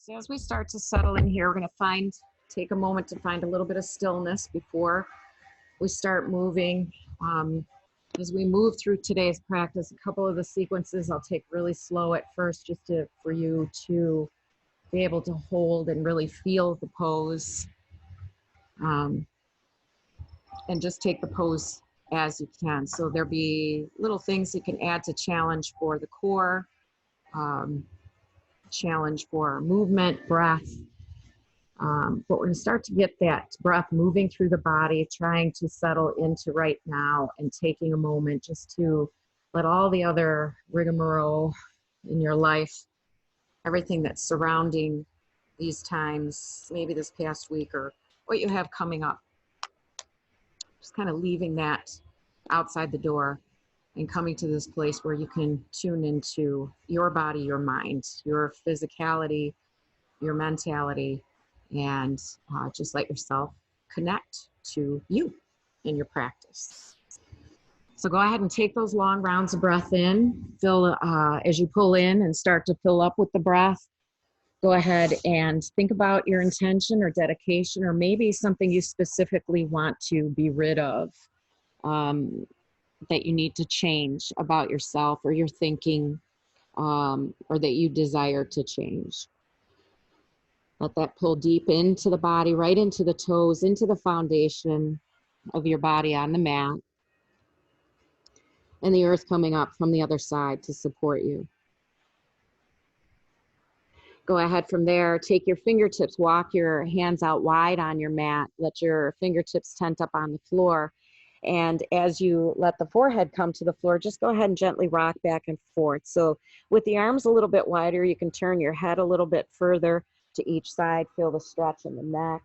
So as we start to settle in here, we're going to take a moment to find a little bit of stillness before we start moving. As we move through today's practice, a couple of the sequences I'll take really slow at first, just for you to be able to hold and really feel the pose, and just take the pose as you can. So there'll be little things you can add to challenge for the core, challenge for movement, breath. But we're going to start to get that breath moving through the body, trying to settle into right now and taking a moment just to let all the other rigmarole in your life, everything that's surrounding these times, maybe this past week or what you have coming up, just kind of leaving that outside the door and coming to this place where you can tune into your body, your mind, your physicality, your mentality, and just let yourself connect to you in your practice. So go ahead and take those long rounds of breath in. Fill as you pull in and start to fill up with the breath. Go ahead and think about your intention or dedication, or maybe something you specifically want to be rid of, that you need to change about yourself or your thinking, or that you desire to change. Let that pull deep into the body, right into the toes, into the foundation of your body on the mat. And the earth coming up from the other side to support you. Go ahead from there, take your fingertips, walk your hands out wide on your mat. Let your fingertips tent up on the floor. And as you let the forehead come to the floor, just go ahead and gently rock back and forth. So with the arms a little bit wider, you can turn your head a little bit further to each side. Feel the stretch in the neck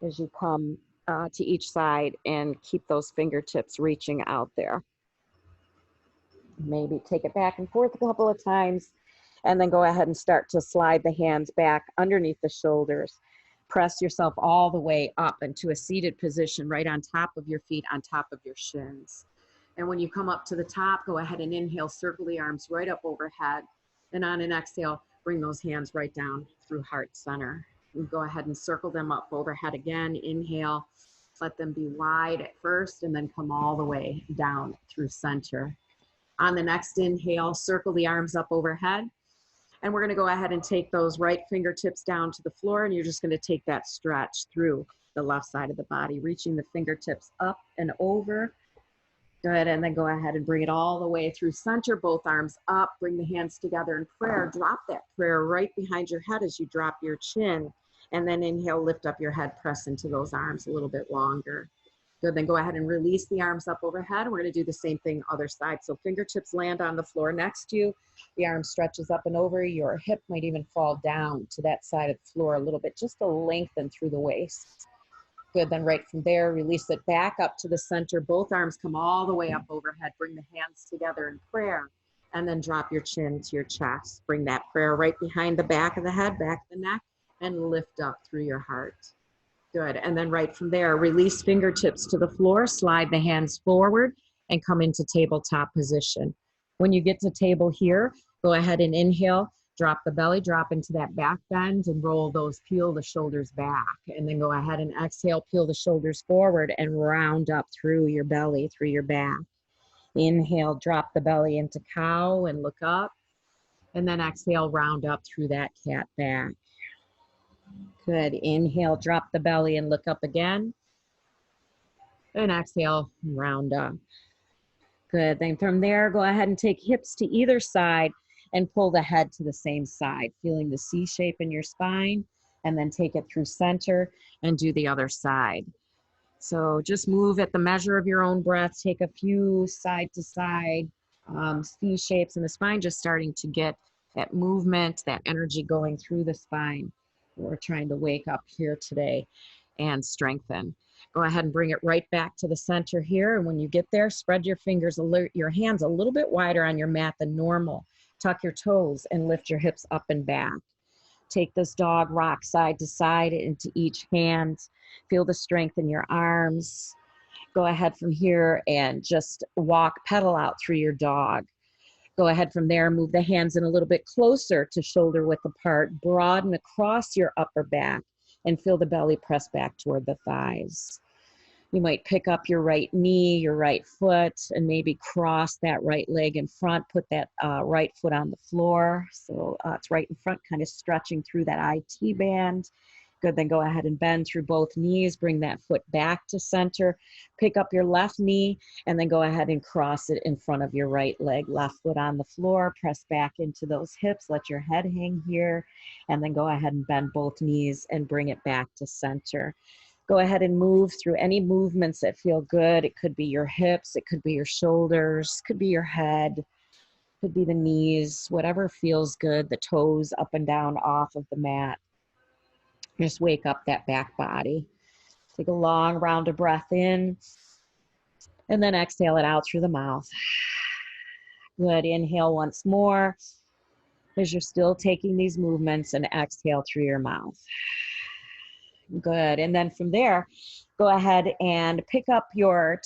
as you come to each side, and keep those fingertips reaching out there. Maybe take it back and forth a couple of times, and then go ahead and start to slide the hands back underneath the shoulders. Press yourself all the way up into a seated position right on top of your feet, on top of your shins. And when you come up to the top, go ahead and inhale, circle the arms right up overhead. And on an exhale, bring those hands right down through heart center. And go ahead and circle them up overhead again. Inhale, let them be wide at first, and then come all the way down through center. On the next inhale, circle the arms up overhead. And we're going to go ahead and take those right fingertips down to the floor, and you're just going to take that stretch through the left side of the body, reaching the fingertips up and over. Good, and then go ahead and bring it all the way through center, both arms up, bring the hands together in prayer. Drop that prayer right behind your head as you drop your chin. And then inhale, lift up your head, press into those arms a little bit longer. Good, then go ahead and release the arms up overhead. We're going to do the same thing other side. So fingertips land on the floor next to you. The arm stretches up and over. Your hip might even fall down to that side of the floor a little bit, just to lengthen through the waist. Good, then right from there, release it back up to the center. Both arms come all the way up overhead. Bring the hands together in prayer, and then drop your chin to your chest. Bring that prayer right behind the back of the head, back of the neck, and lift up through your heart. Good, and then right from there, release fingertips to the floor, slide the hands forward, and come into tabletop position. When you get to table here, go ahead and inhale, drop the belly, drop into that back bend, and peel the shoulders back. And then go ahead and exhale, peel the shoulders forward and round up through your belly, through your back. Inhale, drop the belly into cow and look up. And then exhale, round up through that cat back. Good. Inhale, drop the belly and look up again. And exhale, round up. Good. Then from there, go ahead and take hips to either side and pull the head to the same side, feeling the C shape in your spine, and then take it through center and do the other side. So just move at the measure of your own breath. Take a few side to side C shapes in the spine, just starting to get that movement, that energy going through the spine. We're trying to wake up here today and strengthen. Go ahead and bring it right back to the center here. And when you get there, spread your your hands a little bit wider on your mat than normal. Tuck your toes and lift your hips up and back. Take this dog rock side to side into each hand. Feel the strength in your arms. Go ahead from here and just pedal out through your dog. Go ahead from there, move the hands in a little bit closer to shoulder width apart, broaden across your upper back, and feel the belly press back toward the thighs. You might pick up your right knee, your right foot, and maybe cross that right leg in front, put that right foot on the floor. So it's right in front, kind of stretching through that IT band. Good, then go ahead and bend through both knees, bring that foot back to center, pick up your left knee, and then go ahead and cross it in front of your right leg. Left foot on the floor, press back into those hips, let your head hang here, and then go ahead and bend both knees and bring it back to center. Go ahead and move through any movements that feel good. It could be your hips, it could be your shoulders, could be your head, could be the knees, whatever feels good, the toes up and down off of the mat. Just wake up that back body. Take a long round of breath in, and then exhale it out through the mouth. Good, inhale once more as you're still taking these movements, and exhale through your mouth. Good, and then from there, go ahead and pick up your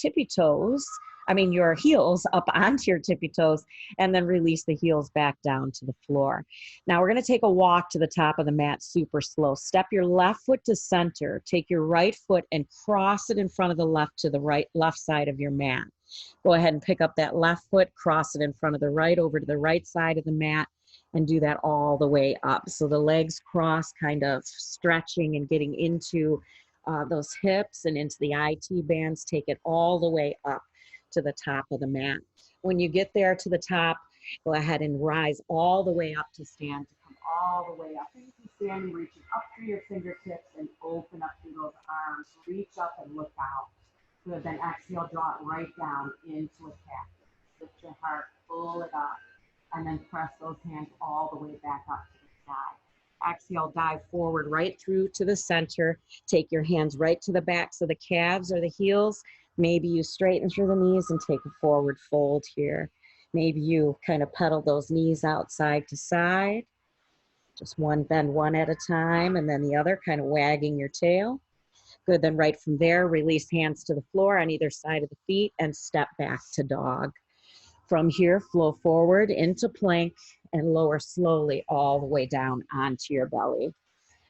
your heels up onto your tippy toes, and then release the heels back down to the floor. Now we're going to take a walk to the top of the mat super slow. Step your left foot to center, take your right foot and cross it in front of the left to the left side of your mat. Go ahead and pick up that left foot, cross it in front of the right over to the right side of the mat, and do that all the way up. So the legs cross, kind of stretching and getting into those hips and into the IT bands. Take it all the way up to the top of the mat. When you get there to the top, go ahead and rise all the way up to stand, to come all the way up into standing, reaching up through your fingertips and open up through those arms. Reach up and look out. Good, then exhale, draw it right down into a cactus. Lift your heart, pull it up, and then press those hands all the way back up to the side. Exhale, dive forward right through to the center. Take your hands right to the backs of the calves or the heels. Maybe you straighten through the knees and take a forward fold here. Maybe you kind of pedal those knees out side to side. Just bend one at a time, and then the other, kind of wagging your tail. Good, then right from there, release hands to the floor on either side of the feet and step back to dog. From here, flow forward into plank and lower slowly all the way down onto your belly.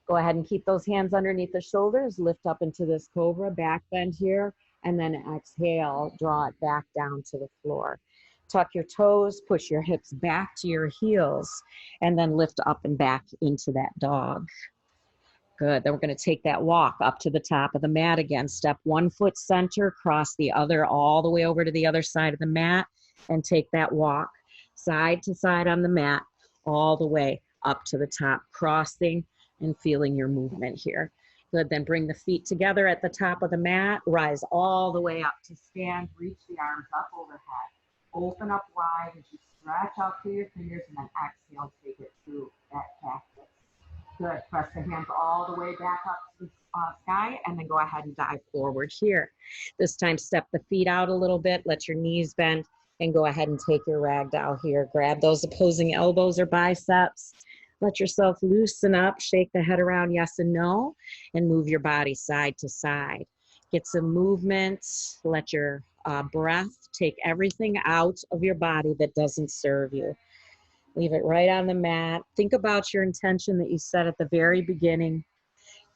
Go ahead and keep those hands underneath the shoulders, lift up into this cobra, back bend here, and then exhale, draw it back down to the floor. Tuck your toes, push your hips back to your heels, and then lift up and back into that dog. Good, then we're gonna take that walk up to the top of the mat again. Step one foot center, cross the other all the way over to the other side of the mat, and take that walk side to side on the mat, all the way up to the top, crossing and feeling your movement here. Good, then bring the feet together at the top of the mat, rise all the way up to stand, reach the arms up overhead. Open up wide as you stretch out through your fingers, and then exhale, take it through that cactus. Good, press the hands all the way back up to the sky, and then go ahead and dive forward here. This time, step the feet out a little bit, let your knees bend, and go ahead and take your ragdoll here. Grab those opposing elbows or biceps. Let yourself loosen up, shake the head around yes and no, and move your body side to side. Get some movement, let your breath take everything out of your body that doesn't serve you. Leave it right on the mat. Think about your intention that you set at the very beginning.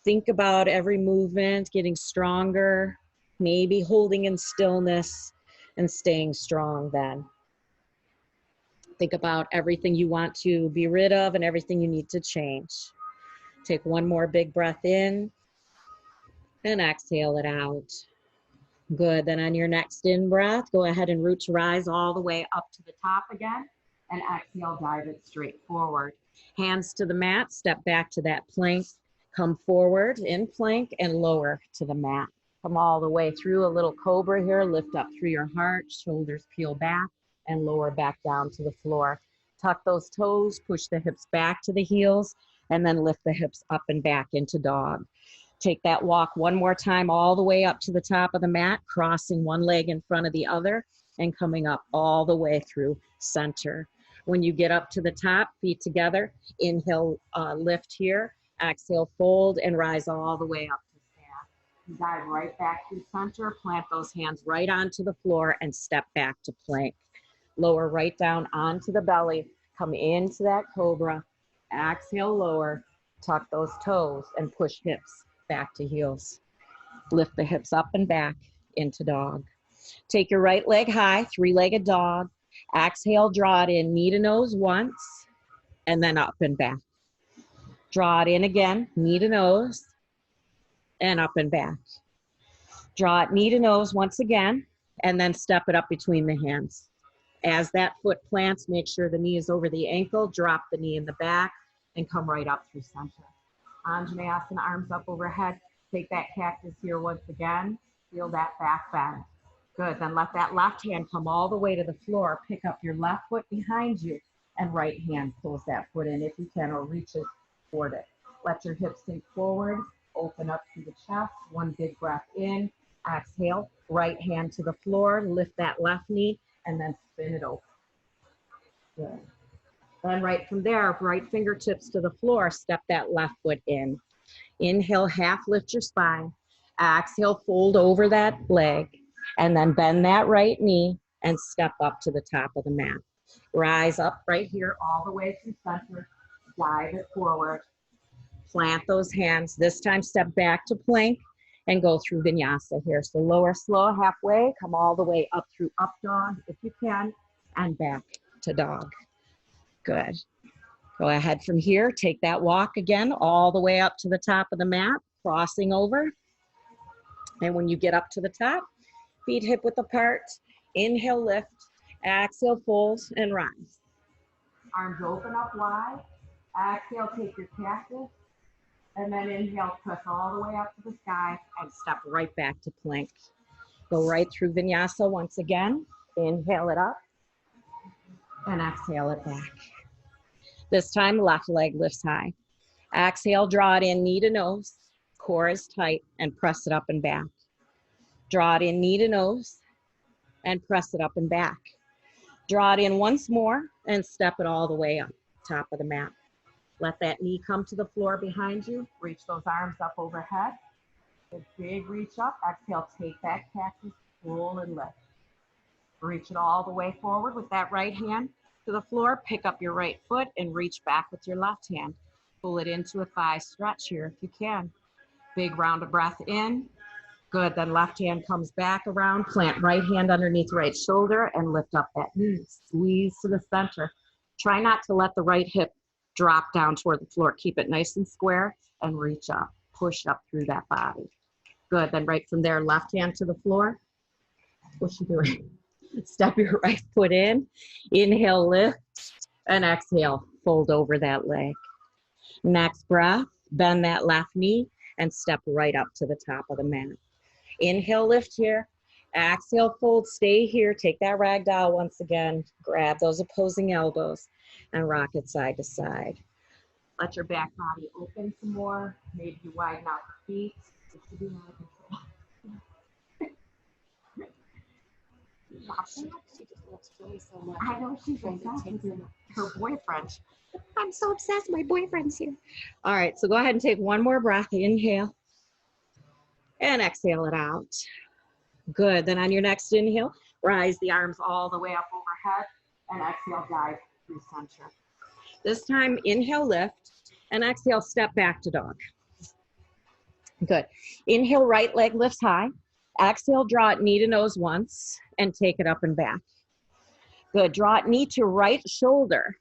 Think about every movement getting stronger, maybe holding in stillness and staying strong then. Think about everything you want to be rid of and everything you need to change. Take one more big breath in and exhale it out. Good, then on your next in-breath, go ahead and root to rise all the way up to the top again, and exhale, dive it straight forward. Hands to the mat, step back to that plank, come forward in plank and lower to the mat. Come all the way through a little cobra here, lift up through your heart, shoulders peel back, and lower back down to the floor. Tuck those toes, push the hips back to the heels, and then lift the hips up and back into dog. Take that walk one more time all the way up to the top of the mat, crossing one leg in front of the other and coming up all the way through center. When you get up to the top, feet together, inhale, lift here, exhale, fold, and rise all the way up to stand. Dive right back to center, plant those hands right onto the floor and step back to plank. Lower right down onto the belly. Come into that cobra. Exhale, lower. Tuck those toes and push hips back to heels. Lift the hips up and back into dog. Take your right leg high, three-legged dog. Exhale, draw it in, knee to nose once, and then up and back. Draw it in again, knee to nose, and up and back. Draw it knee to nose once again, and then step it up between the hands. As that foot plants, make sure the knee is over the ankle, drop the knee in the back, and come right up through center. Anjaneyasana, arms up overhead. Take that cactus here once again. Feel that back bend. Good, then let that left hand come all the way to the floor. Pick up your left foot behind you, and right hand pulls that foot in if you can, or reaches toward it. Let your hips sink forward, open up through the chest, one big breath in, exhale, right hand to the floor, lift that left knee, and then spin it open. Good. Then right from there, right fingertips to the floor, step that left foot in. Inhale, half lift your spine. Exhale, fold over that leg, and then bend that right knee and step up to the top of the mat. Rise up right here all the way through center. Dive it forward. Plant those hands. This time step back to plank and go through vinyasa here. So lower slow halfway, come all the way up through up dog if you can, and back to dog. Good. Go ahead from here, take that walk again all the way up to the top of the mat, crossing over. And when you get up to the top, feet hip width apart, inhale, lift, exhale, fold, and rise. Arms open up wide, exhale, take your cactus, and then inhale, press all the way up to the sky, and step right back to plank. Go right through vinyasa once again, inhale it up, and exhale it back. This time, left leg lifts high. Exhale, draw it in, knee to nose, core is tight, and press it up and back. Draw it in, knee to nose, and press it up and back. Draw it in once more, and step it all the way up, top of the mat. Let that knee come to the floor behind you. Reach those arms up overhead. A big reach up. Exhale, take that cactus, roll and lift. Reach it all the way forward with that right hand to the floor. Pick up your right foot and reach back with your left hand. Pull it into a thigh stretch here if you can. Big round of breath in. Good, then left hand comes back around. Plant right hand underneath right shoulder and lift up that knee. Squeeze to the center. Try not to let the right hip drop down toward the floor. Keep it nice and square and reach up. Push up through that body. Good, then right from there, left hand to the floor. What's she doing? Step your right foot in. Inhale, lift, and exhale, fold over that leg. Next breath, bend that left knee and step right up to the top of the mat. Inhale, lift here. Exhale, fold, stay here. Take that ragdoll once again. Grab those opposing elbows and rock it side to side. Let your back body open some more. Maybe you widen out the feet. It should be She just loves Joey so much. I know she's obsessed with her boyfriend. I'm so obsessed. My boyfriend's here. All right, so go ahead and take one more breath. Inhale and exhale it out. Good. Then on your next inhale, rise the arms all the way up overhead and exhale, dive through center. This time, inhale, lift, and exhale, step back to dog. Good. Inhale, right leg lifts high. Exhale, draw it knee to nose once and take it up and back. Good. Draw it knee to right shoulder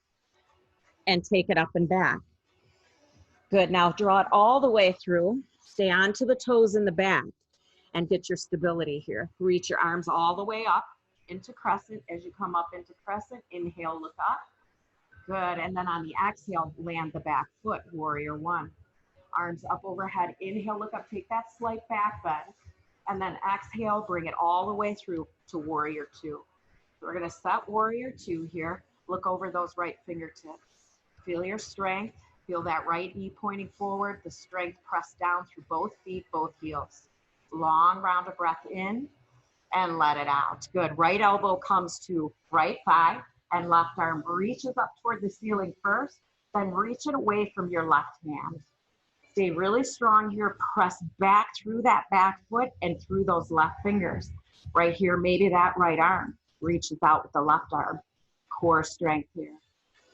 and take it up and back. Good. Now draw it all the way through. Stay onto the toes in the back and get your stability here. Reach your arms all the way up into crescent. As you come up into crescent, inhale, look up. Good. And then on the exhale, land the back foot, warrior one. Arms up overhead. Inhale, look up, take that slight back bend. And then exhale, bring it all the way through to warrior two. So we're going to set warrior two here. Look over those right fingertips. Feel your strength. Feel that right knee pointing forward. The strength pressed down through both feet, both heels. Long round of breath in and let it out. Good. Right elbow comes to right thigh and left arm reaches up toward the ceiling first, then reach it away from your left hand. Stay really strong here. Press back through that back foot and through those left fingers. Right here, maybe that right arm. reaches out with the left arm. Core strength here.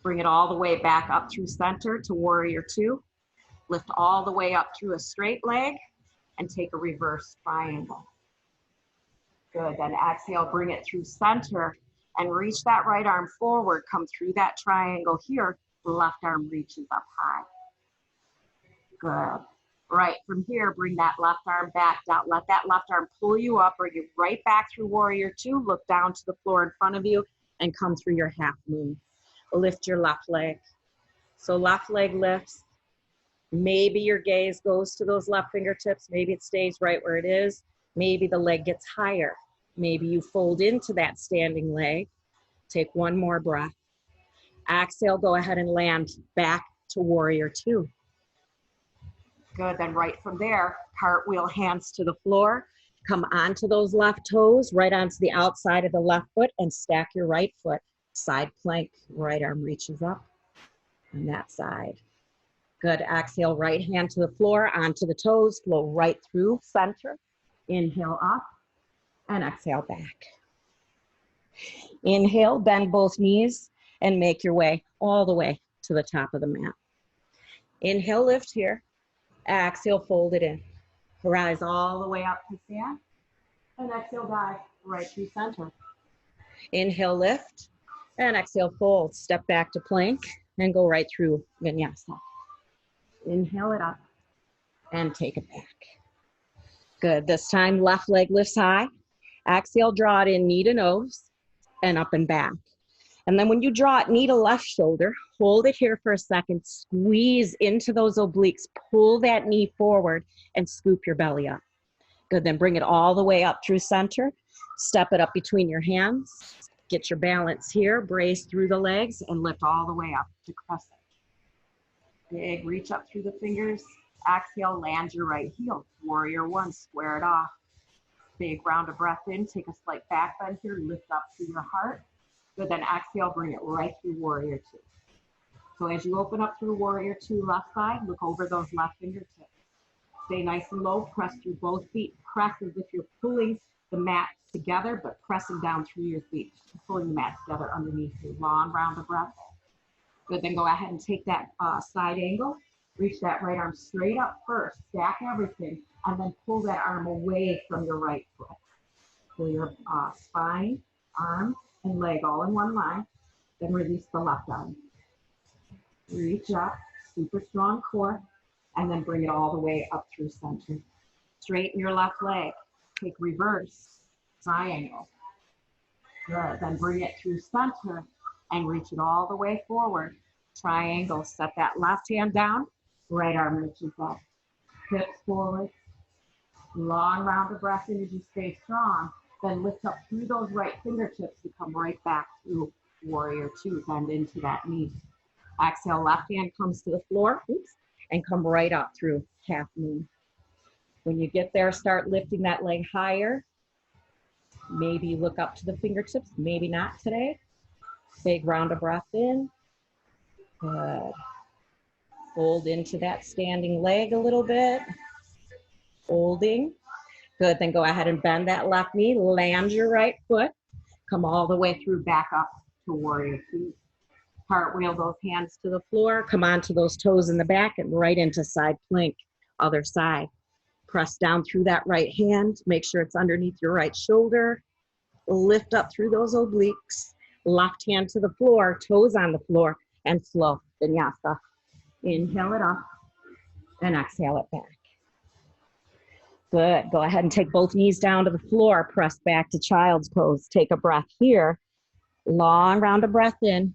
Bring it all the way back up through center to warrior two. Lift all the way up through a straight leg and take a reverse triangle. Good, then exhale, bring it through center and reach that right arm forward. Come through that triangle here. Left arm reaches up high. Good. Right, from here, bring that left arm back down. Let that left arm pull you up, bring you right back through warrior two. Look down to the floor in front of you and come through your half moon. Lift your left leg. So left leg lifts. Maybe your gaze goes to those left fingertips. Maybe it stays right where it is. Maybe the leg gets higher. Maybe you fold into that standing leg. Take one more breath. Exhale, go ahead and land back to warrior two. Good, then right from there, cartwheel hands to the floor. Come onto those left toes, right onto the outside of the left foot, and stack your right foot. Side plank, right arm reaches up on that side. Good, exhale, right hand to the floor, onto the toes, flow right through center. Inhale up, and exhale back. Inhale, bend both knees, and make your way all the way to the top of the mat. Inhale, lift here. Exhale, fold it in. Rise all the way up to stand. And exhale, dive right through center. Inhale, lift. And exhale, fold. Step back to plank and go right through vinyasa. Inhale it up and take it back. Good. This time, left leg lifts high. Exhale, draw it in knee to nose and up and back. And then when you draw it knee to left shoulder, hold it here for a second, squeeze into those obliques, pull that knee forward and scoop your belly up. Good, then bring it all the way up through center, step it up between your hands, get your balance here, brace through the legs and lift all the way up to crescent. Big reach up through the fingers, exhale, land your right heel, warrior one, square it off. Big round of breath in, take a slight back bend here, lift up through your heart. Good, then exhale, bring it right through warrior two. So as you open up through warrior two, left side, look over those left fingertips. Stay nice and low, press through both feet. Press as if you're pulling the mat together, but pressing down through your feet. Pulling the mat together underneath you. Long round of breath. Good, then go ahead and take that side angle. Reach that right arm straight up first. Stack everything, and then pull that arm away from your right foot. Pull your spine, arm, and leg all in one line, then release the left arm. Reach up, super strong core, and then bring it all the way up through center. Straighten your left leg, take reverse, triangle. Good, then bring it through center and reach it all the way forward. Triangle, set that left hand down, right arm reaches up. Hips forward, long round of breath in as you stay strong. Then lift up through those right fingertips to come right back through warrior two, bend into that knee. Exhale, left hand comes to the floor, and come right up through half moon. When you get there, start lifting that leg higher. Maybe look up to the fingertips, maybe not today. Big round of breath in. Good. Fold into that standing leg a little bit. Holding. Good, then go ahead and bend that left knee, land your right foot, come all the way through back up to warrior two. Cartwheel those hands to the floor, come onto those toes in the back and right into side plank, other side. Press down through that right hand, make sure it's underneath your right shoulder. Lift up through those obliques, left hand to the floor, toes on the floor, and flow, vinyasa. Inhale it up and exhale it back. Good. Go ahead and take both knees down to the floor. Press back to child's pose. Take a breath here. Long round of breath in.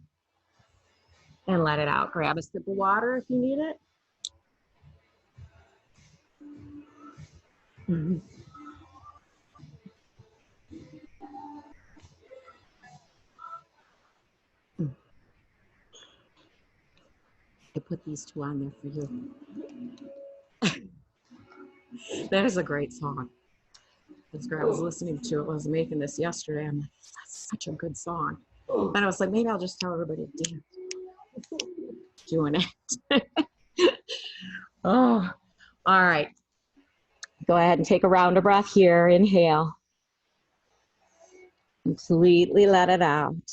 And let it out. Grab a sip of water if you need it. I put these two on there for you. That is a great song. I was listening to it. I was making this yesterday. I'm like, that's such a good song. And I was like, maybe I'll just tell everybody to dance. Doing it. Oh, all right. Go ahead and take a round of breath here. Inhale. Completely let it out.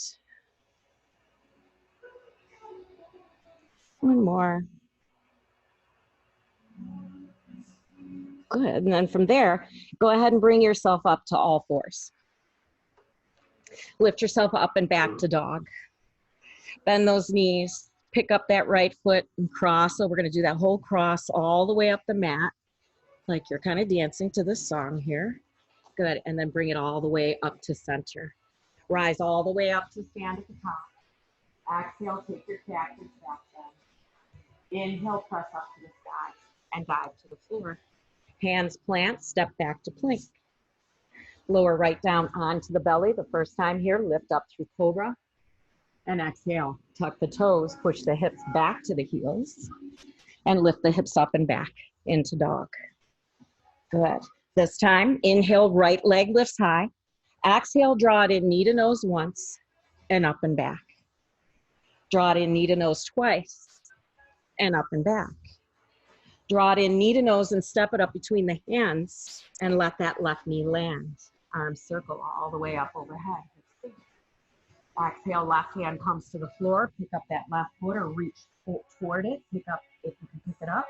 One more. Good. And then from there, go ahead and bring yourself up to all fours. Lift yourself up and back to dog. Bend those knees. Pick up that right foot and cross. So we're going to do that whole cross all the way up the mat, like you're kind of dancing to this song here. Good. And then bring it all the way up to center. Rise all the way up to stand at the top. Exhale, take your cactus back down. Inhale, press up to the sky and dive to the floor. Hands plant, step back to plank. Lower right down onto the belly. The first time here, lift up through cobra. And exhale, tuck the toes, push the hips back to the heels, and lift the hips up and back into dog. Good. This time, inhale, right leg lifts high. Exhale, draw it in knee to nose once, and up and back. Draw it in knee to nose twice, and up and back. Draw it in knee to nose and step it up between the hands, and let that left knee land. Arms circle all the way up overhead. Exhale, left hand comes to the floor. Pick up that left foot or reach toward it. Pick up if you can pick it up.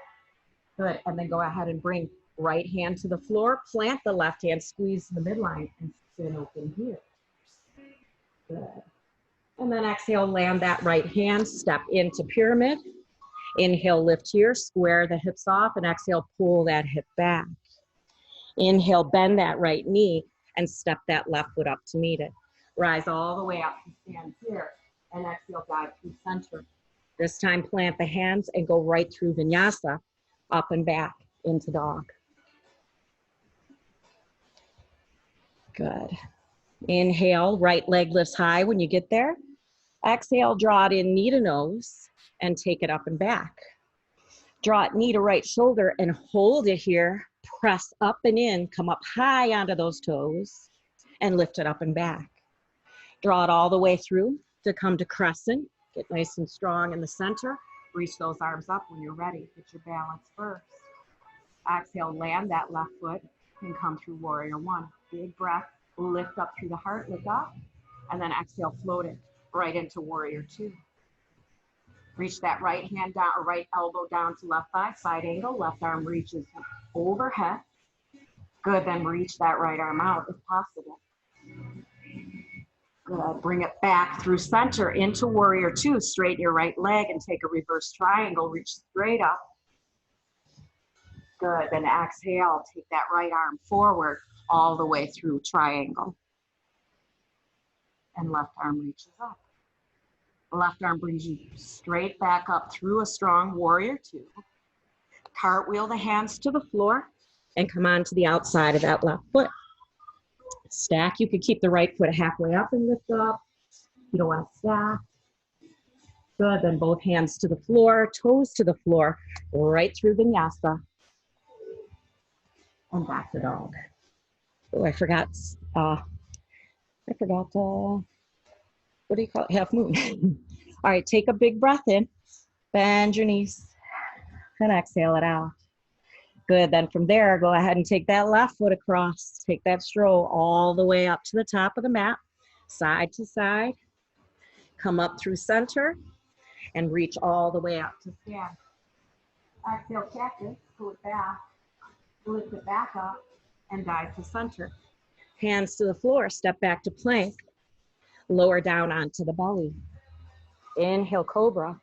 Good. And then go ahead and bring right hand to the floor. Plant the left hand, squeeze the midline, and spin open here. Good. And then exhale, land that right hand, step into pyramid. Inhale, lift here, square the hips off, and exhale, pull that hip back. Inhale, bend that right knee, and step that left foot up to meet it. Rise all the way up to stand here, and exhale, dive through center. This time, plant the hands and go right through vinyasa, up and back into dog. Good. Inhale, right leg lifts high when you get there. Exhale, draw it in knee to nose, and take it up and back. Draw it knee to right shoulder and hold it here. Press up and in, come up high onto those toes, and lift it up and back. Draw it all the way through to come to crescent. Get nice and strong in the center. Reach those arms up when you're ready. Get your balance first. Exhale, land that left foot and come through warrior one. Big breath, lift up through the heart, look up, and then exhale, float it right into warrior two. Reach that right hand down or right elbow down to left thigh, side angle. Left arm reaches overhead. Good, then reach that right arm out if possible. Good, bring it back through center into warrior two. Straighten your right leg and take a reverse triangle. Reach straight up. Good, then exhale, take that right arm forward all the way through triangle. And left arm reaches up. Left arm brings you straight back up through a strong warrior two. Cartwheel the hands to the floor and come on to the outside of that left foot. Stack, you could keep the right foot halfway up and lift up. You don't want to stack. Good, then both hands to the floor, toes to the floor, right through vinyasa. And back to dog. Oh, I forgot, what do you call it? Half moon. All right, take a big breath in, bend your knees, and exhale it out. Good, then from there, go ahead and take that left foot across. Take that stroll all the way up to the top of the mat, side to side. Come up through center and reach all the way up to stand. Exhale, cactus, pull it back, lift it back up, and dive to center. Hands to the floor, step back to plank. Lower down onto the belly. Inhale, cobra.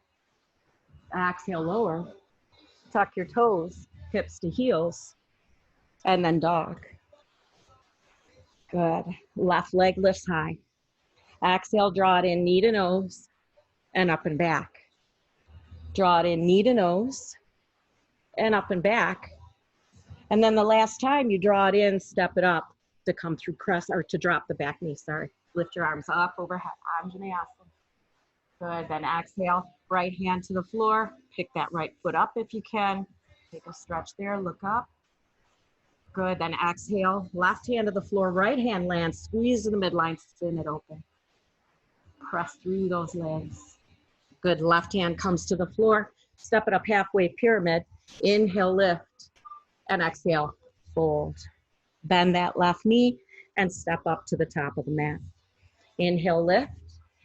Exhale, lower. Tuck your toes, hips to heels, and then dog. Good. Left leg lifts high. Exhale, draw it in knee to nose and up and back. Draw it in knee to nose and up and back. And then the last time you draw it in, step it up to come through crest or to drop the back knee, sorry. Lift your arms up overhead, Anjaneyasana. Good, then exhale, right hand to the floor. Pick that right foot up if you can. Take a stretch there, look up. Good, then exhale, left hand to the floor, right hand lands, squeeze to the midline, spin it open. Press through those legs. Good, left hand comes to the floor. Step it up halfway pyramid. Inhale, lift, and exhale, fold. Bend that left knee and step up to the top of the mat. Inhale, lift.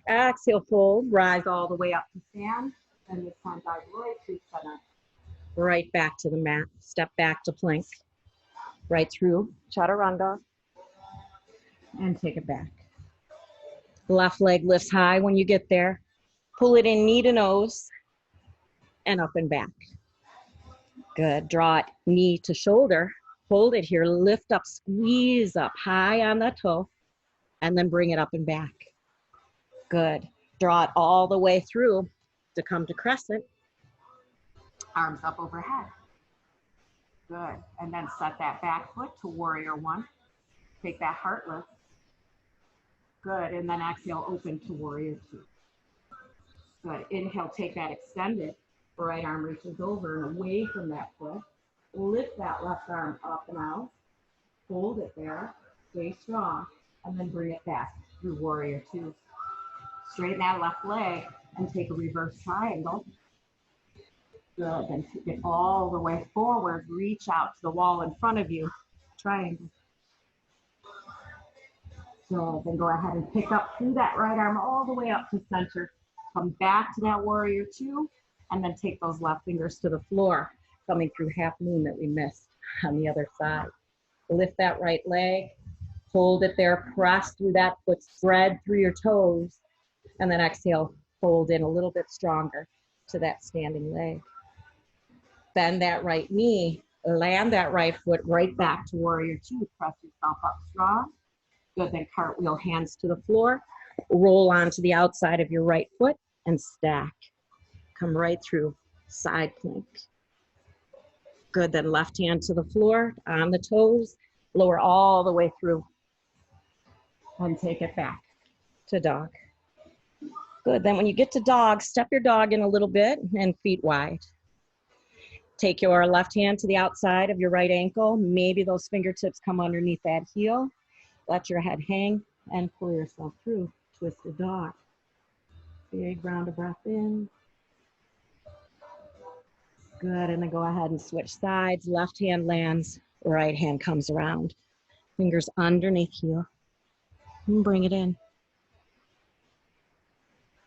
Exhale, fold. Rise all the way up to stand. And this time, dive right through center. Right back to the mat. Step back to plank. Right through chaturanga. And take it back. Left leg lifts high when you get there. Pull it in knee to nose. And up and back. Good. Draw it knee to shoulder. Hold it here. Lift up, squeeze up high on the toe. And then bring it up and back. Good. Draw it all the way through to come to crescent. Arms up overhead. Good. And then set that back foot to warrior one. Take that heart lift. Good. And then exhale, open to warrior two. Good. Inhale, take that extended. Right arm reaches over and away from that foot. Lift that left arm up and out. Hold it there. Stay strong. And then bring it back through warrior two. Straighten that left leg and take a reverse triangle. Good. Then take it all the way forward. Reach out to the wall in front of you. Triangle. So then go ahead and pick up through that right arm all the way up to center. Come back to that warrior two. And then take those left fingers to the floor, coming through half moon that we missed on the other side. Lift that right leg, hold it there, press through that foot, spread through your toes, and then exhale, fold in a little bit stronger to that standing leg. Bend that right knee, land that right foot right back to warrior two. Press yourself up strong. Good, then cartwheel hands to the floor, roll onto the outside of your right foot and stack. Come right through, side plank. Good, then left hand to the floor, on the toes, lower all the way through. And take it back to dog. Good, then when you get to dog, step your dog in a little bit and feet wide. Take your left hand to the outside of your right ankle. Maybe those fingertips come underneath that heel. Let your head hang and pull yourself through, twisted dog. Big round of breath in. Good, and then go ahead and switch sides. Left hand lands, right hand comes around. Fingers underneath heel. And bring it in.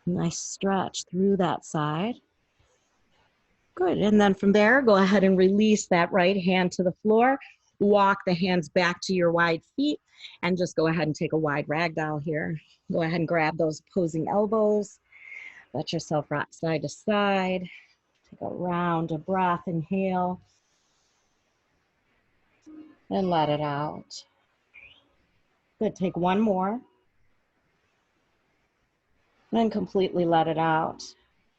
Nice stretch through that side. Good, and then from there, go ahead and release that right hand to the floor. Walk the hands back to your wide feet and just go ahead and take a wide ragdoll here. Go ahead and grab those opposing elbows. Let yourself rock side to side. Take a round of breath, inhale, and let it out. Good, take one more. And completely let it out.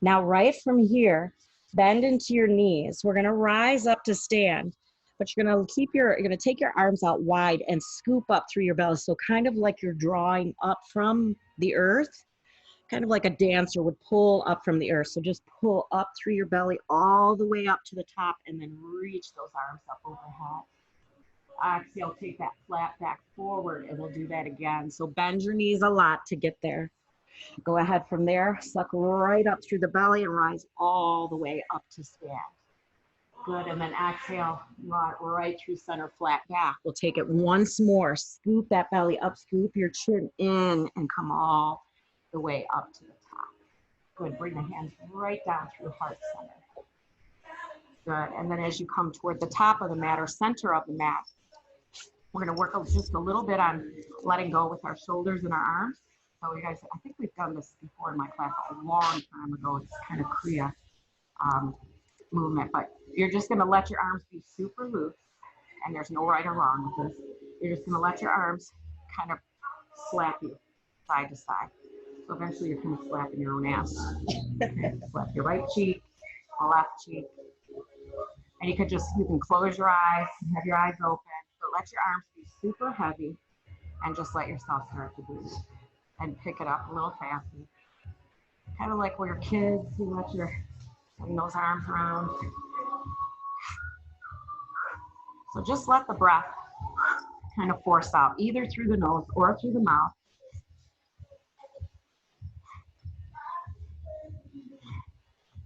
Now right from here, bend into your knees. We're gonna rise up to stand, but you're gonna take your arms out wide and scoop up through your belly. So kind of like you're drawing up from the earth. Kind of like a dancer would pull up from the earth. So just pull up through your belly all the way up to the top and then reach those arms up overhead. Exhale, take that flat back forward and we'll do that again. So bend your knees a lot to get there. Go ahead from there, suck right up through the belly and rise all the way up to stand. Good, and then exhale, right through center, flat back. We'll take it once more. Scoop that belly up, scoop your chin in and come all the way up to the top. Good, bring the hands right down through heart center. Good, and then as you come toward the top of the mat or center of the mat, we're gonna work just a little bit on letting go with our shoulders and our arms. So you guys, I think we've done this before in my class a long time ago. It's kind of Kriya movement, but you're just gonna let your arms be super loose and there's no right or wrong with this. You're just gonna let your arms kind of slap you side to side. So eventually you're kind of slapping your own ass. Slap your right cheek, left cheek. And you can close your eyes, have your eyes open, but let your arms be super heavy and just let yourself start to breathe. And pick it up a little faster. Kind of like when you're kids, you swing those arms around. So just let the breath kind of force out, either through the nose or through the mouth.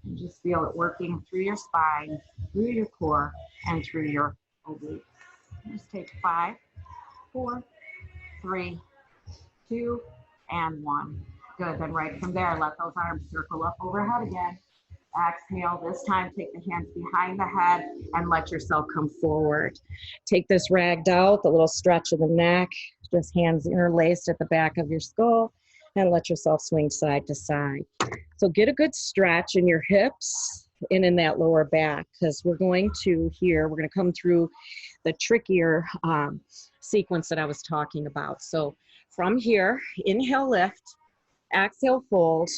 And just feel it working through your spine, through your core, and through your obliques. Just take 5, 4, 3, 2, and 1. Good, then right from there, let those arms circle up overhead again. Exhale, this time take the hands behind the head and let yourself come forward. Take this ragged out, the little stretch of the neck, just hands interlaced at the back of your skull, and let yourself swing side to side. So get a good stretch in your hips and in that lower back, because we're going to come through the trickier sequence that I was talking about. So from here, inhale, lift, exhale, fold.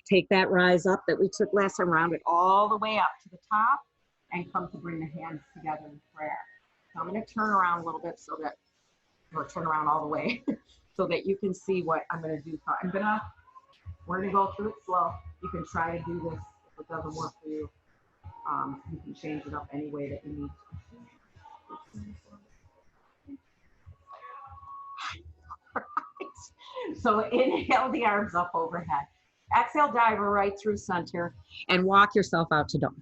Take that rise up that we took last time, round it all the way up to the top, and come to bring the hands together in prayer. So I'm going to turn around a little bit or turn around all the way, so that you can see what I'm going to do. We're going to go through it slow. You can try to do this. If it doesn't work for you, you can change it up any way that you need. So inhale the arms up overhead. Exhale, dive right through center and walk yourself out to dog.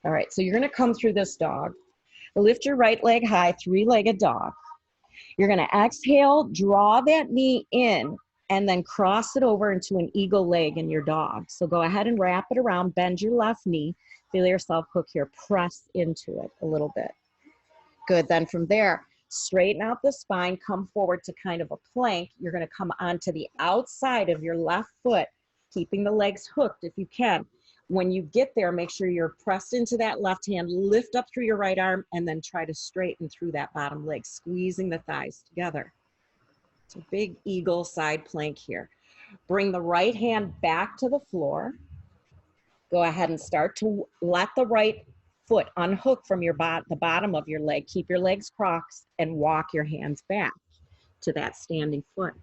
All right, so you're gonna come through this dog. Lift your right leg high, 3-legged dog. You're gonna exhale, draw that knee in, and then cross it over into an eagle leg in your dog. So go ahead and wrap it around, bend your left knee, feel yourself hook here, press into it a little bit. Good, then from there, straighten out the spine, come forward to kind of a plank. You're gonna come onto the outside of your left foot, keeping the legs hooked if you can. When you get there, make sure you're pressed into that left hand, lift up through your right arm, and then try to straighten through that bottom leg, squeezing the thighs together. It's a big eagle side plank here. Bring the right hand back to the floor. Go ahead and start to let the right foot unhook from the bottom of your leg. Keep your legs crossed and walk your hands back to that standing foot.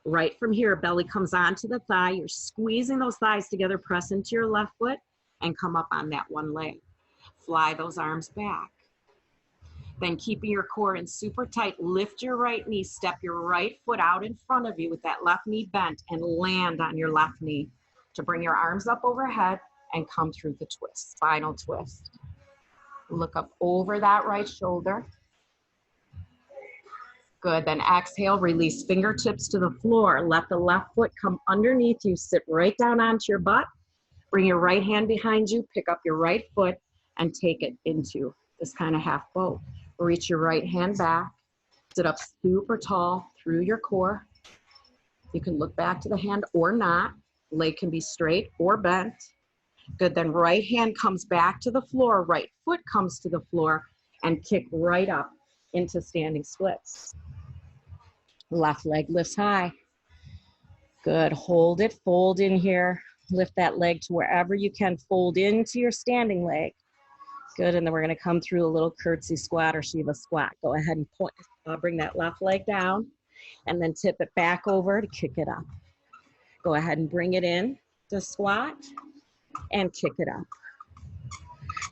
Right from here, belly comes onto the thigh. You're squeezing those thighs together, press into your left foot, and come up on that one leg. Fly those arms back. Then keeping your core in super tight, lift your right knee, step your right foot out in front of you with that left knee bent, and land on your left knee to bring your arms up overhead and come through the twist, spinal twist. Look up over that right shoulder. Good, then exhale, release fingertips to the floor. Let the left foot come underneath you, sit right down onto your butt. Bring your right hand behind you, pick up your right foot, and take it into this kind of half boat. Reach your right hand back, sit up super tall through your core. You can look back to the hand or not. Leg can be straight or bent. Good, then right hand comes back to the floor, right foot comes to the floor, and kick right up into standing splits. Left leg lifts high. Good, hold it, fold in here. Lift that leg to wherever you can, fold into your standing leg. Good, and then we're gonna come through a little curtsy squat or Shiva squat. Go ahead and bring that left leg down and then tip it back over to kick it up. Go ahead and bring it in to squat and kick it up.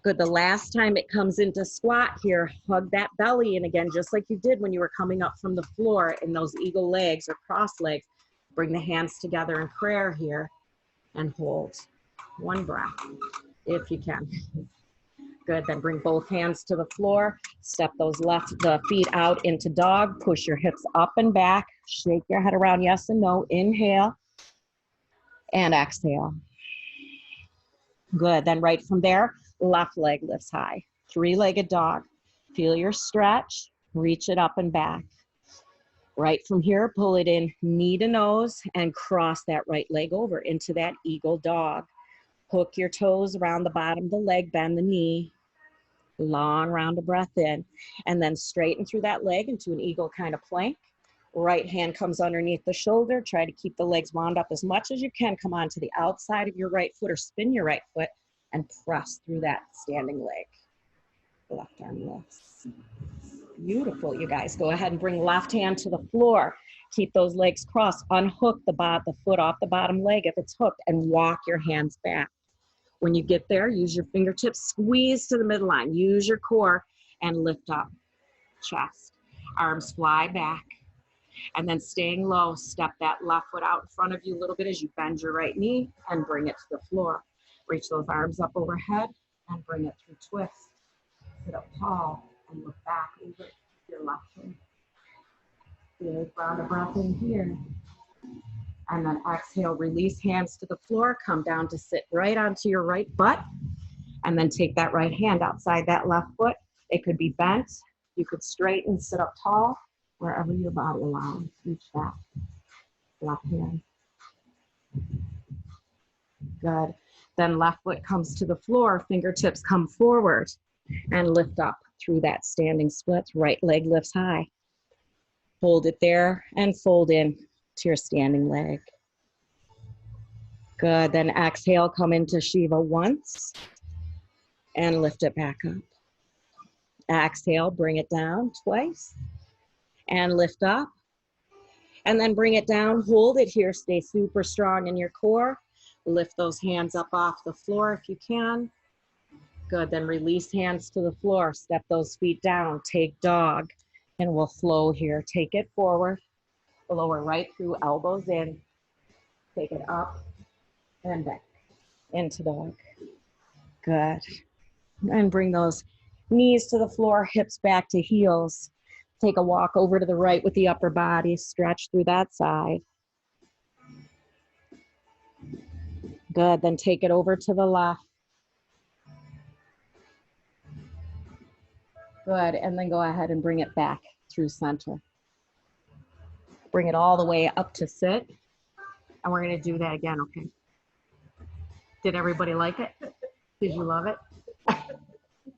Good, the last time it comes into squat here, hug that belly in again, just like you did when you were coming up from the floor in those eagle legs or cross legs. Bring the hands together in prayer here and hold. One breath, if you can. Good, then bring both hands to the floor. Step the feet out into dog. Push your hips up and back. Shake your head around, yes and no. Inhale and exhale. Good, then right from there, left leg lifts high. 3-legged dog. Feel your stretch, reach it up and back. Right from here, pull it in knee to nose and cross that right leg over into that eagle dog. Hook your toes around the bottom of the leg, bend the knee. Long round of breath in, and then straighten through that leg into an eagle kind of plank. Right hand comes underneath the shoulder. Try to keep the legs wound up as much as you can. Come on to the outside of your right foot or spin your right foot and press through that standing leg. Left arm lifts. Beautiful, you guys. Go ahead and bring left hand to the floor. Keep those legs crossed. Unhook the foot off the bottom leg if it's hooked and walk your hands back. When you get there, use your fingertips, squeeze to the midline. Use your core and lift up. Chest. Arms fly back. And then staying low, step that left foot out in front of you a little bit as you bend your right knee and bring it to the floor. Reach those arms up overhead and bring it through twist. Sit up tall and look back over your left hand. Big round of breath in here. And then exhale, release hands to the floor, come down to sit right onto your right butt. And then take that right hand outside that left foot. It could be bent. You could straighten, sit up tall, wherever your body allows. Reach that left hand. Good. Then left foot comes to the floor, fingertips come forward and lift up through that standing split. Right leg lifts high. Hold it there and fold in to your standing leg. Good. Then exhale, come into Shiva once and lift it back up. Exhale, bring it down twice and lift up. And then bring it down, hold it here, stay super strong in your core. Lift those hands up off the floor if you can. Good, then release hands to the floor, step those feet down, take dog, and we'll flow here. Take it forward, lower right through, elbows in, take it up and back into dog. Good, and bring those knees to the floor, hips back to heels. Take a walk over to the right with the upper body, stretch through that side. Good, then take it over to the left. Good, and then go ahead and bring it back through center. Bring it all the way up to sit. And we're gonna do that again, okay? Did everybody like it? Did you love it?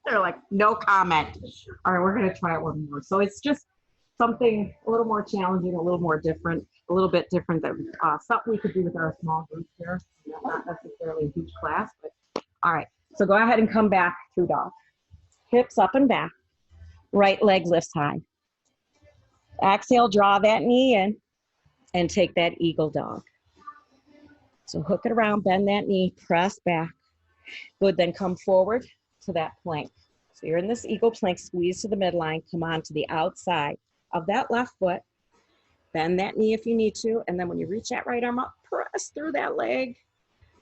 They're like, no comment. All right, we're gonna try it one more. So it's just something a little more challenging, a little more different, a little bit different than something we could do with our small group here. Not necessarily a huge class, but all right. So go ahead and come back through dog. Hips up and back. Right leg lifts high. Exhale, draw that knee in and take that eagle dog. So hook it around, bend that knee, press back. Good, then come forward to that plank. So you're in this eagle plank, squeeze to the midline, come on to the outside of that left foot. Bend that knee if you need to, and then when you reach that right arm up, press through that leg.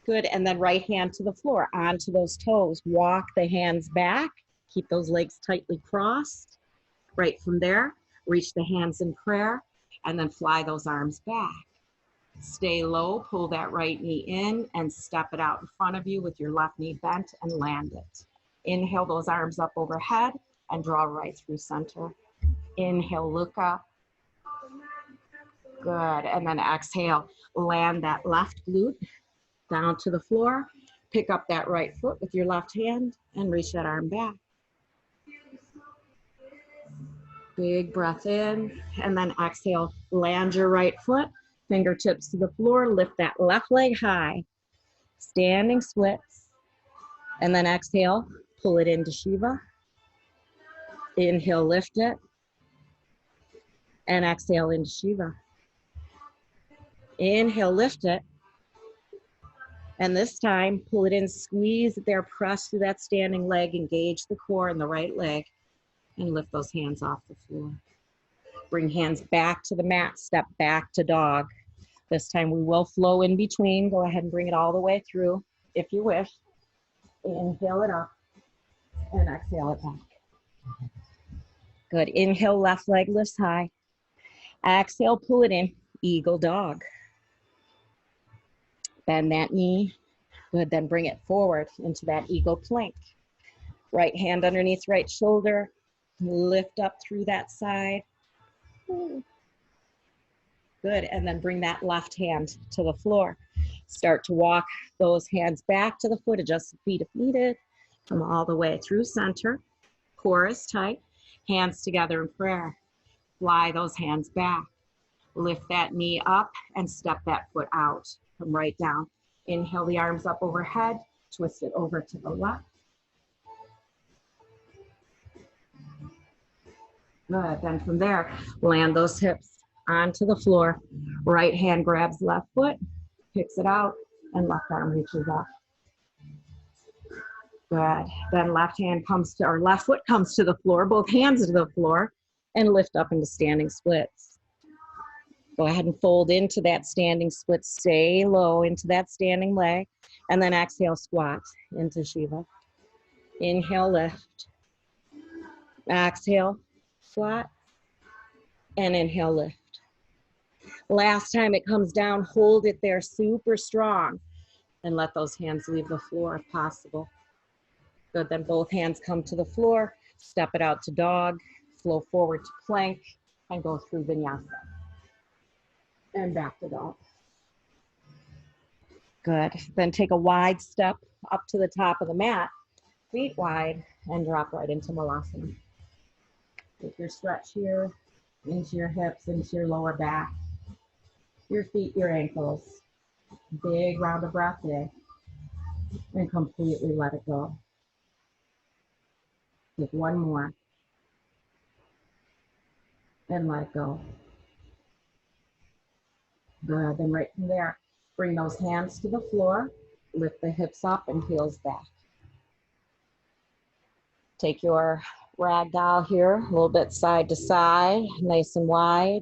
Good, and then right hand to the floor, onto those toes. Walk the hands back, keep those legs tightly crossed. Right from there, reach the hands in prayer, and then fly those arms back. Stay low, pull that right knee in, and step it out in front of you with your left knee bent and land it. Inhale those arms up overhead and draw right through center. Inhale, look up. Good, and then exhale, land that left glute down to the floor. Pick up that right foot with your left hand and reach that arm back. Big breath in, and then exhale, land your right foot, fingertips to the floor, lift that left leg high, standing splits, and then exhale, pull it into Shiva. Inhale, lift it, and exhale into Shiva. Inhale, lift it, and this time, pull it in, squeeze it there, press through that standing leg, engage the core in the right leg, and lift those hands off the floor. Bring hands back to the mat, step back to dog. This time we will flow in between. Go ahead and bring it all the way through if you wish. Inhale it up and exhale it back. Good, inhale, left leg lifts high. Exhale, pull it in, eagle dog. Bend that knee. Good, then bring it forward into that eagle plank. Right hand underneath right shoulder. Lift up through that side. Good, and then bring that left hand to the floor. Start to walk those hands back to the foot, adjust the feet if needed. Come all the way through center. Core is tight. Hands together in prayer. Fly those hands back. Lift that knee up and step that foot out. Come right down. Inhale the arms up overhead. Twist it over to the left. Good, then from there, land those hips onto the floor. Right hand grabs left foot, picks it out, and left arm reaches up. Good, then left foot comes to the floor, both hands to the floor, and lift up into standing splits. Go ahead and fold into that standing split, stay low into that standing leg, and then exhale, squat into Shiva. Inhale, lift. Exhale, squat, and inhale, lift. Last time it comes down, hold it there super strong and let those hands leave the floor if possible. Good, then both hands come to the floor, step it out to dog, flow forward to plank, and go through vinyasa. And back to dog. Good, then take a wide step up to the top of the mat, feet wide, and drop right into Malasana. Take your stretch here, into your hips, into your lower back, your feet, your ankles. Big round of breath in, and completely let it go. Take one more, and let it go. Good, then right from there, bring those hands to the floor, lift the hips up and heels back. Take your ragdoll here, a little bit side to side, nice and wide.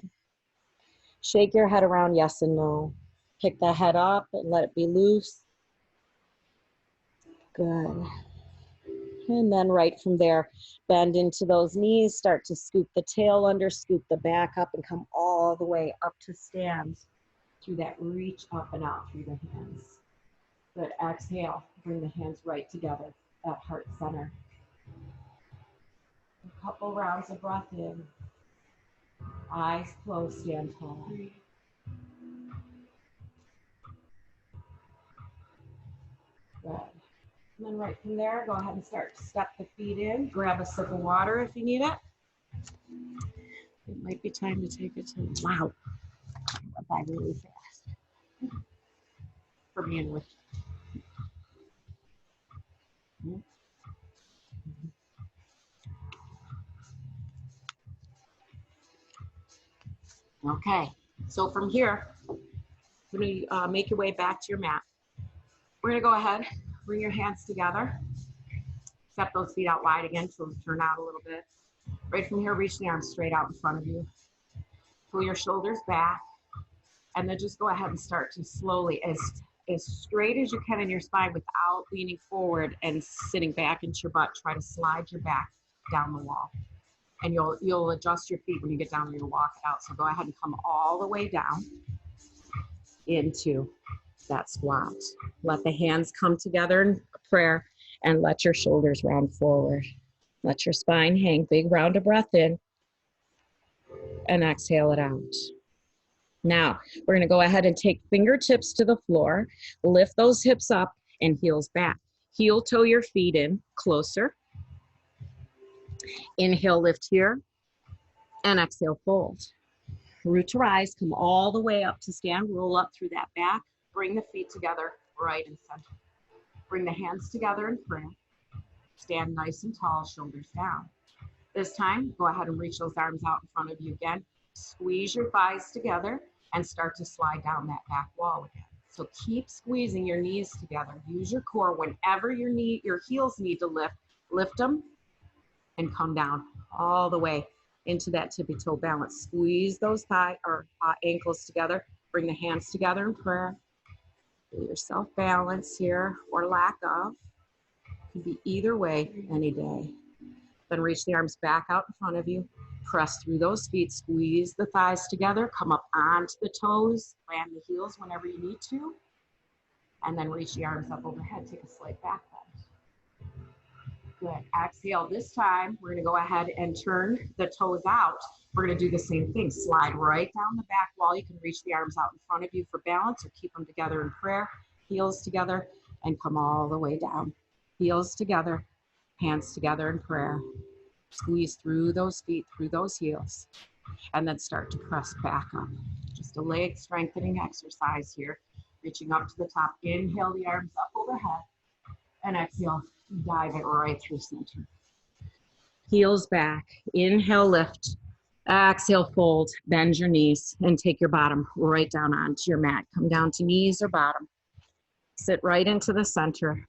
Shake your head around, yes and no. Pick the head up and let it be loose. Good. And then right from there, bend into those knees, start to scoop the tail under, scoop the back up, and come all the way up to stand through that reach up and out through the hands. Good, exhale, bring the hands right together at heart center. A couple rounds of breath in. Eyes closed, stand tall. Good. And then right from there, go ahead and start to step the feet in. Grab a sip of water if you need it. It might be time to take it to, wow, went by really fast for being with you. Okay, so from here, when you make your way back to your mat, we're gonna go ahead, bring your hands together, step those feet out wide again, so turn out a little bit. Right from here, reach the arms straight out in front of you. Pull your shoulders back, and then just go ahead and start to slowly, as straight as you can in your spine without leaning forward and sitting back into your butt, try to slide your back down the wall. And you'll adjust your feet when you get down and you'll walk it out. So go ahead and come all the way down into that squat. Let the hands come together in prayer and let your shoulders round forward. Let your spine hang. Big round of breath in and exhale it out. Now, we're going to go ahead and take fingertips to the floor, lift those hips up and heels back. Heel toe your feet in closer. Inhale, lift here, and exhale, fold. Root to rise, come all the way up to stand, roll up through that back, bring the feet together, right and center. Bring the hands together in prayer. Stand nice and tall, shoulders down. This time, go ahead and reach those arms out in front of you again. Squeeze your thighs together and start to slide down that back wall again. So keep squeezing your knees together. Use your core whenever your heels need to lift them and come down all the way into that tippy toe balance. Squeeze those ankles together. Bring the hands together in prayer. Do yourself balance here or lack of. Could be either way any day. Then reach the arms back out in front of you. Press through those feet. Squeeze the thighs together. Come up onto the toes. Land the heels whenever you need to. And then reach the arms up overhead. Take a slight back bend. Good. Exhale. This time, we're going to go ahead and turn the toes out. We're going to do the same thing. Slide right down the back wall. You can reach the arms out in front of you for balance or keep them together in prayer. Heels together and come all the way down. Heels together, hands together in prayer. Squeeze through those feet, through those heels, and then start to press back up. Just a leg strengthening exercise here. Reaching up to the top. Inhale the arms up overhead, and exhale, dive it right through center. Heels back. Inhale, lift. Exhale, fold. Bend your knees and take your bottom right down onto your mat. Come down to knees or bottom. Sit right into the center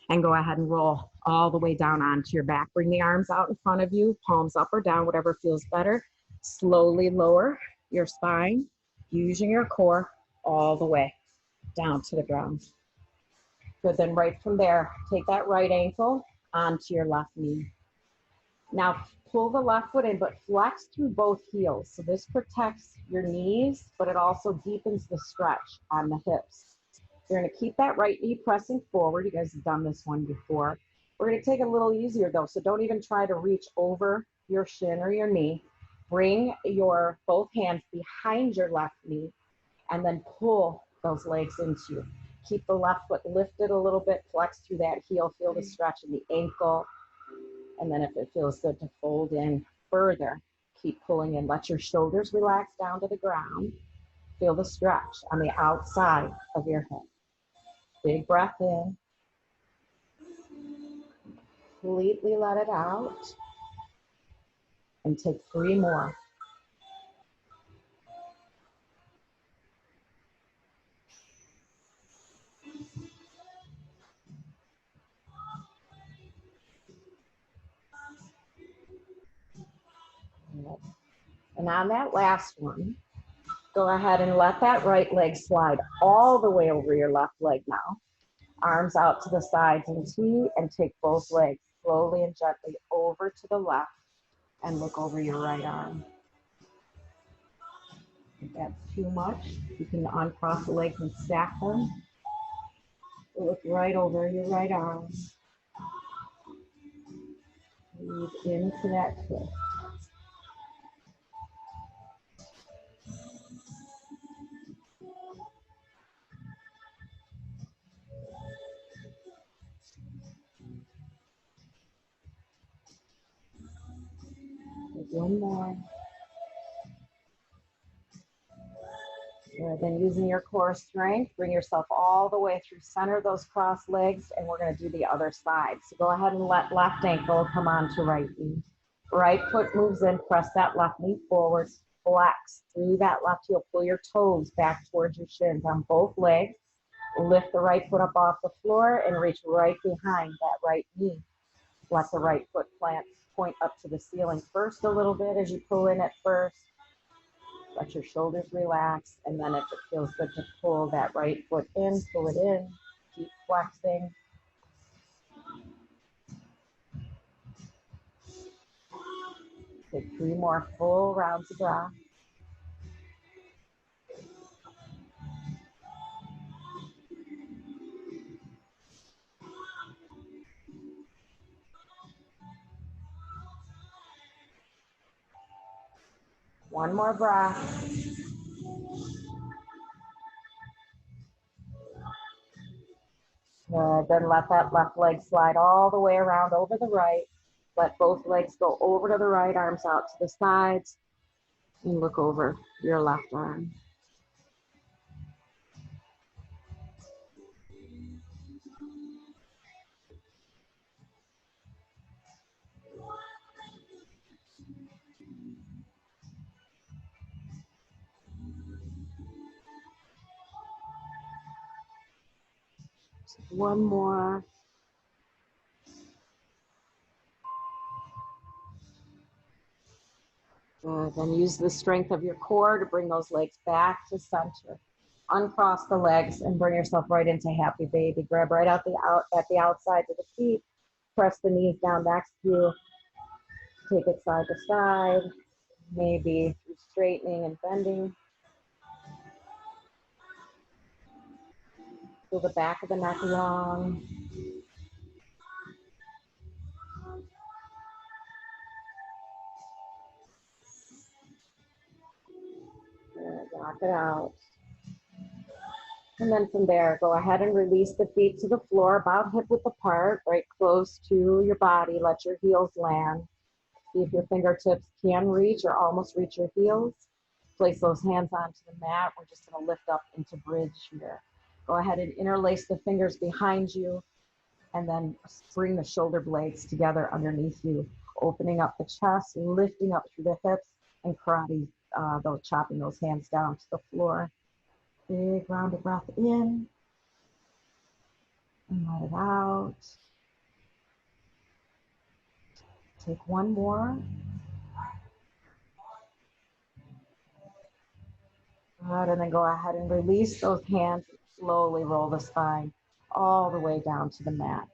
and go ahead and roll all the way down onto your back. Bring the arms out in front of you, palms up or down, whatever feels better. Slowly lower your spine, using your core all the way down to the ground. Good, then right from there, take that right ankle onto your left knee. Now pull the left foot in, but flex through both heels. So this protects your knees, but it also deepens the stretch on the hips. You're gonna keep that right knee pressing forward. You guys have done this one before. We're gonna take it a little easier though, so don't even try to reach over your shin or your knee. Bring your both hands behind your left knee and then pull those legs into you. Keep the left foot lifted a little bit, flex through that heel, feel the stretch in the ankle. And then if it feels good to fold in further, keep pulling in. Let your shoulders relax down to the ground. Feel the stretch on the outside of your hip. Big breath in. Completely let it out. And take 3 more. And on that last one, go ahead and let that right leg slide all the way over your left leg now. Arms out to the sides in T, and take both legs slowly and gently over to the left and look over your right arm. If that's too much, you can uncross the legs and stack them. Look right over your right arm. Breathe into that twist. Take 1 more. Good. Then using your core strength, bring yourself all the way through center those crossed legs, and we're going to do the other side. So go ahead and let left ankle come on to right knee. Right foot moves in, press that left knee forward, flex through that left heel, pull your toes back towards your shins on both legs. Lift the right foot up off the floor and reach right behind that right knee. Let the right foot point up to the ceiling first a little bit as you pull in at first. Let your shoulders relax, and then if it feels good to pull that right foot in, pull it in, keep flexing. Take 3 more full rounds of breath. One more breath. Good. Then let that left leg slide all the way around over the right. Let both legs go over to the right, arms out to the sides, and look over your left arm. One more. Good. Then use the strength of your core to bring those legs back to center. Uncross the legs and bring yourself right into happy baby. Grab right at the outside of the feet. Press the knees down next to you. Take it side to side. Maybe through straightening and bending. Feel the back of the neck long. Good. Rock it out. And then from there, go ahead and release the feet to the floor, about hip width apart, right close to your body. Let your heels land. See if your fingertips can reach or almost reach your heels. Place those hands onto the mat. We're just going to lift up into bridge here. Go ahead and interlace the fingers behind you, and then bring the shoulder blades together underneath you, opening up the chest, lifting up through the hips, and karate, chopping those hands down to the floor. Big round of breath in, and let it out. Take 1 more. Good, and then go ahead and release those hands. Slowly roll the spine all the way down to the mat.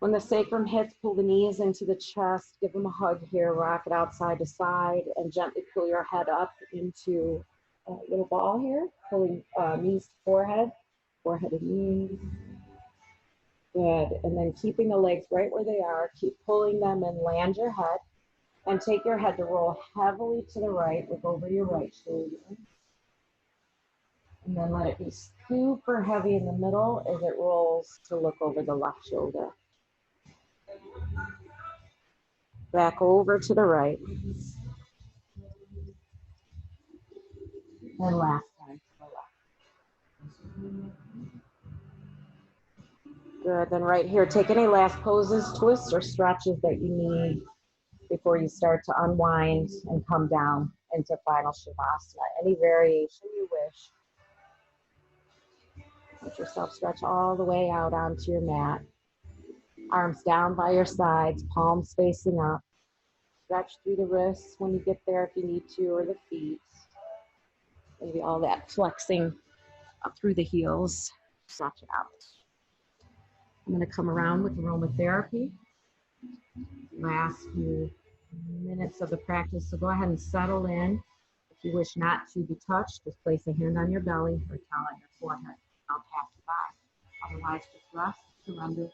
When the sacrum hits, pull the knees into the chest, give them a hug here, rock it out side to side, and gently pull your head up into a little ball here, pulling knees to forehead, forehead to knees. Good, and then keeping the legs right where they are, keep pulling them and land your head, and take your head to roll heavily to the right, look over your right shoulder. And then let it be super heavy in the middle as it rolls to look over the left shoulder. Back over to the right. And last time to the left. Good, then right here, take any last poses, twists, or stretches that you need before you start to unwind and come down into final Shavasana. Any variation you wish. Let yourself stretch all the way out onto your mat. Arms down by your sides, palms facing up. Stretch through the wrists when you get there if you need to, or the feet. Maybe all that flexing up through the heels. Stretch it out. I'm going to come around with aromatherapy. Last few minutes of the practice, so go ahead and settle in. If you wish not to be touched, just place a hand on your belly or a towel on your forehead. I'll pass you by. Otherwise, just rest, surrender.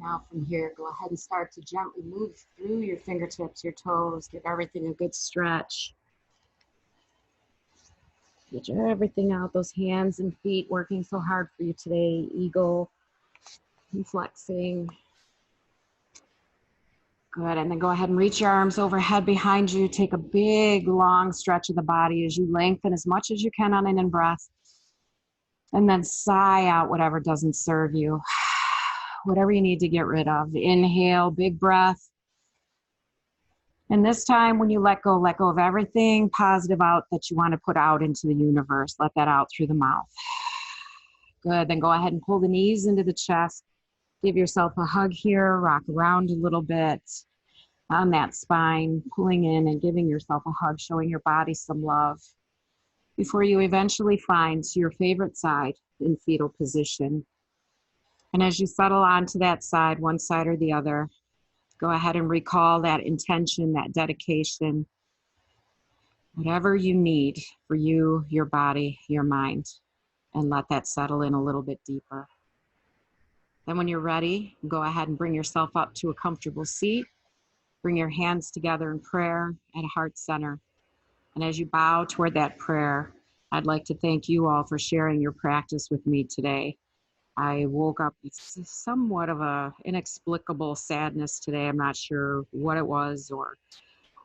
Now from here, go ahead and start to gently move through your fingertips, your toes, give everything a good stretch. Get everything out, those hands and feet working so hard for you today. Eagle, and flexing. Good, and then go ahead and reach your arms overhead behind you. Take a big, long stretch of the body as you lengthen as much as you can on an in-breath. And then sigh out whatever doesn't serve you. Whatever you need to get rid of. Inhale, big breath. And this time when you let go of everything positive out that you want to put out into the universe. Let that out through the mouth. Good, then go ahead and pull the knees into the chest. Give yourself a hug here, rock around a little bit on that spine, pulling in and giving yourself a hug, showing your body some love before you eventually find your favorite side in fetal position. And as you settle onto that side, one side or the other, go ahead and recall that intention, that dedication, whatever you need for you, your body, your mind, and let that settle in a little bit deeper. Then when you're ready, go ahead and bring yourself up to a comfortable seat. Bring your hands together in prayer at heart center. And as you bow toward that prayer, I'd like to thank you all for sharing your practice with me today. I woke up with somewhat of an inexplicable sadness today. I'm not sure what it was or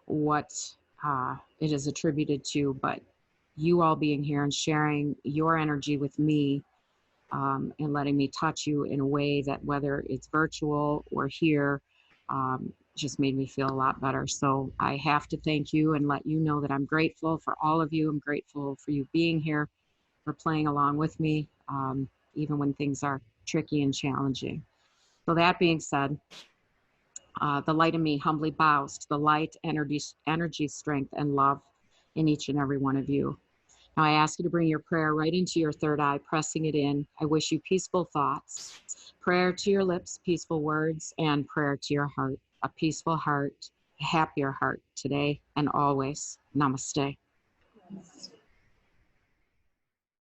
what it is attributed to, but you all being here and sharing your energy with me and letting me touch you in a way that whether it's virtual or here, just made me feel a lot better. So I have to thank you and let you know that I'm grateful for all of you. I'm grateful for you being here, for playing along with me, even when things are tricky and challenging. So that being said, the light in me humbly bows to the light, energy, strength, and love in each and every one of you. Now I ask you to bring your prayer right into your third eye, pressing it in. I wish you peaceful thoughts, prayer to your lips, peaceful words, and prayer to your heart. A peaceful heart, a happier heart today and always. Namaste. Namaste.